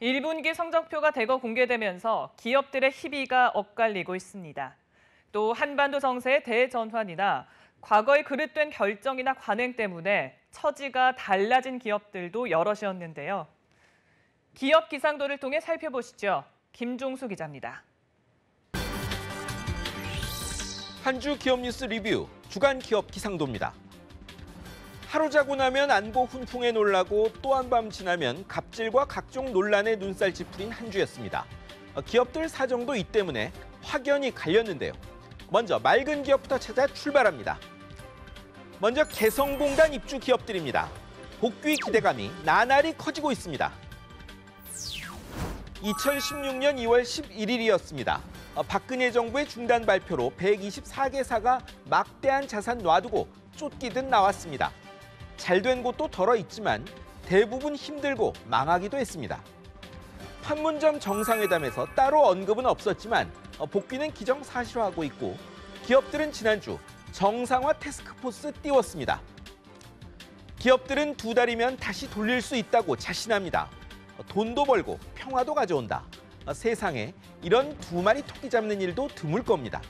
1분기 성적표가 대거 공개되면서 기업들의 희비가 엇갈리고 있습니다. 또 한반도 정세의 대전환이나 과거의 그릇된 결정이나 관행 때문에 처지가 달라진 기업들도 여럿이었는데요. 기업 기상도를 통해 살펴보시죠. 김종수 기자입니다. 한 주 기업 뉴스 리뷰 주간 기업 기상도입니다. 하루 자고 나면 안보 훈풍에 놀라고 또 한 밤 지나면 갑질과 각종 논란에 눈살 찌푸린 한 주였습니다. 기업들 사정도 이 때문에 확연히 갈렸는데요. 먼저 맑은 기업부터 찾아 출발합니다. 먼저 개성공단 입주 기업들입니다. 복귀 기대감이 나날이 커지고 있습니다. 2016년 2월 11일이었습니다. 박근혜 정부의 중단 발표로 124개사가 막대한 자산 놔두고 쫓기듯 나왔습니다. 잘된 곳도 덜어 있지만 대부분 힘들고 망하기도 했습니다. 판문점 정상회담에서 따로 언급은 없었지만 복귀는 기정사실화하고 있고 기업들은 지난주 정상화 태스크포스 띄웠습니다. 기업들은 2달이면 다시 돌릴 수 있다고 자신합니다. 돈도 벌고 평화도 가져온다. 세상에 이런 두 마리 토끼 잡는 일도 드물 겁니다.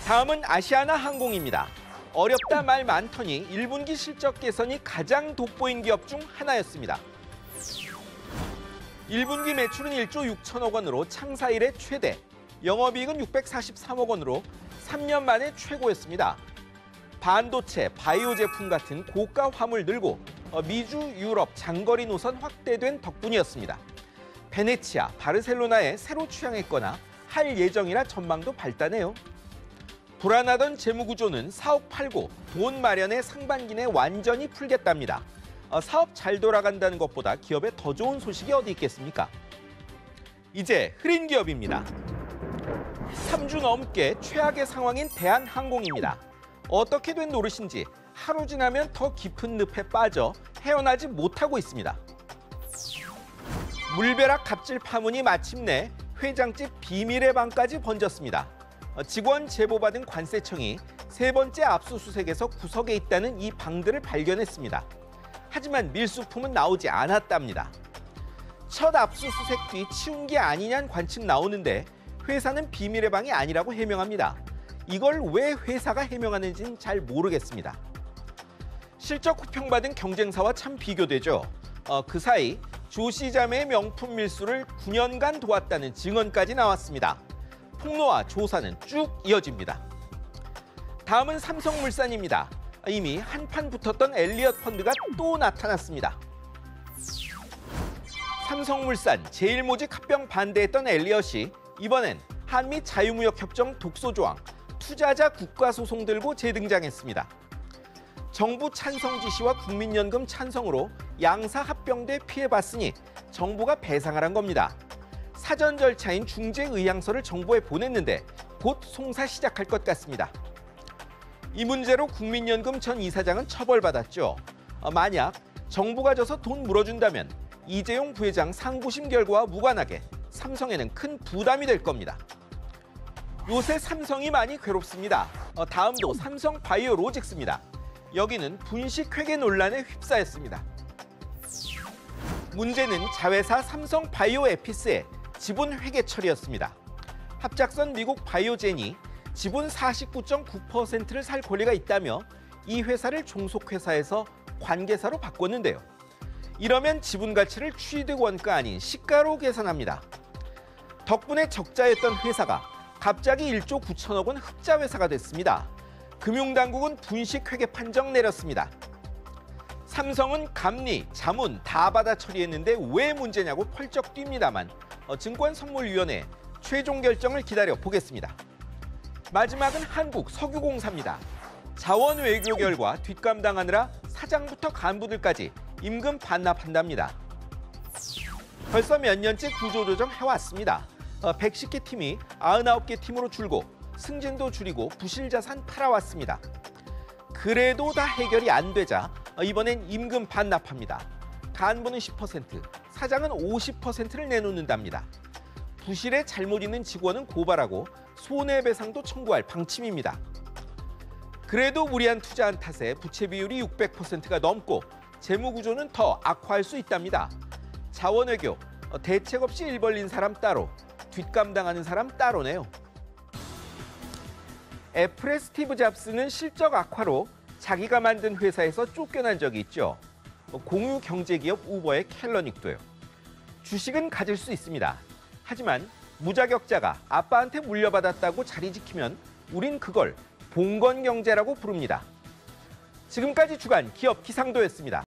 다음은 아시아나 항공입니다. 어렵다 말 많더니 1분기 실적 개선이 가장 돋보인 기업 중 하나였습니다. 1분기 매출은 1조 6천억 원으로 창사 이래 최대, 영업이익은 643억 원으로 3년 만에 최고였습니다. 반도체, 바이오 제품 같은 고가 화물 늘고 미주, 유럽 장거리 노선 확대된 덕분이었습니다. 베네치아, 바르셀로나에 새로 취항했거나 할 예정이라 전망도 밝다네요. 불안하던 재무구조는 사업 팔고 돈 마련에 상반기 내 완전히 풀겠답니다. 사업 잘 돌아간다는 것보다 기업에 더 좋은 소식이 어디 있겠습니까? 이제 흐린 기업입니다. 3주 넘게 최악의 상황인 대한항공입니다. 어떻게 된 노릇인지 하루 지나면 더 깊은 늪에 빠져 헤어나지 못하고 있습니다. 물벼락 갑질 파문이 마침내 회장집 비밀의 방까지 번졌습니다. 직원 제보받은 관세청이 3번째 압수수색에서 구석에 있다는 이 방들을 발견했습니다. 하지만 밀수품은 나오지 않았답니다. 첫 압수수색 뒤 치운 게 아니냐는 관측 나오는데 회사는 비밀의 방이 아니라고 해명합니다. 이걸 왜 회사가 해명하는지는 잘 모르겠습니다. 실적 호평받은 경쟁사와 참 비교되죠. 그 사이 조씨 자매의 명품 밀수를 9년간 도왔다는 증언까지 나왔습니다. 폭로와 조사는 쭉 이어집니다. 다음은 삼성물산입니다. 이미 한판 붙었던 엘리엇 펀드가 또 나타났습니다. 삼성물산 제일모직 합병 반대했던 엘리엇이 이번엔 한미 자유무역협정 독소조항, 투자자 국가소송 들고 재등장했습니다. 정부 찬성 지시와 국민연금 찬성으로 양사 합병돼 피해봤으니 정부가 배상하란 겁니다. 사전 절차인 중재의향서를 정부에 보냈는데 곧 송사 시작할 것 같습니다. 이 문제로 국민연금 전 이사장은 처벌받았죠. 만약 정부가 져서 돈 물어준다면 이재용 부회장 상고심 결과와 무관하게 삼성에는 큰 부담이 될 겁니다. 요새 삼성이 많이 괴롭습니다. 다음도 삼성 바이오로직스입니다. 여기는 분식회계 논란에 휩싸였습니다. 문제는 자회사 삼성 바이오에피스의 지분 회계 처리였습니다. 합작선 미국 바이오젠이 지분 49.9%를 살 권리가 있다며 이 회사를 종속회사에서 관계사로 바꿨는데요. 이러면 지분 가치를 취득 원가 아닌 시가로 계산합니다. 덕분에 적자였던 회사가 갑자기 1조 9천억 원 흑자 회사가 됐습니다. 금융당국은 분식회계 판정 내렸습니다. 삼성은 감리, 자문 다 받아 처리했는데 왜 문제냐고 펄쩍 뜁니다만 증권선물위원회 최종 결정을 기다려 보겠습니다. 마지막은 한국석유공사입니다. 자원 외교 결과 뒷감당하느라 사장부터 간부들까지 임금 반납한답니다. 벌써 몇 년째 구조조정 해왔습니다. 110개 팀이 99개 팀으로 줄고 승진도 줄이고 부실자산 팔아왔습니다. 그래도 다 해결이 안 되자 이번엔 임금 반납합니다. 간부는 10%, 사장은 50%를 내놓는답니다. 부실에 잘못 있는 직원은 고발하고 손해배상도 청구할 방침입니다. 그래도 무리한 투자한 탓에 부채 비율이 600%가 넘고 재무구조는 더 악화할 수 있답니다. 자원외교, 대책 없이 일 벌린 사람 따로, 뒷감당하는 사람 따로네요. 애플의 스티브 잡스는 실적 악화로 자기가 만든 회사에서 쫓겨난 적이 있죠. 공유 경제기업 우버의 켈러닉도요. 주식은 가질 수 있습니다. 하지만 무자격자가 아빠한테 물려받았다고 자리 지키면 우린 그걸 봉건 경제라고 부릅니다. 지금까지 주간 기업 기상도였습니다.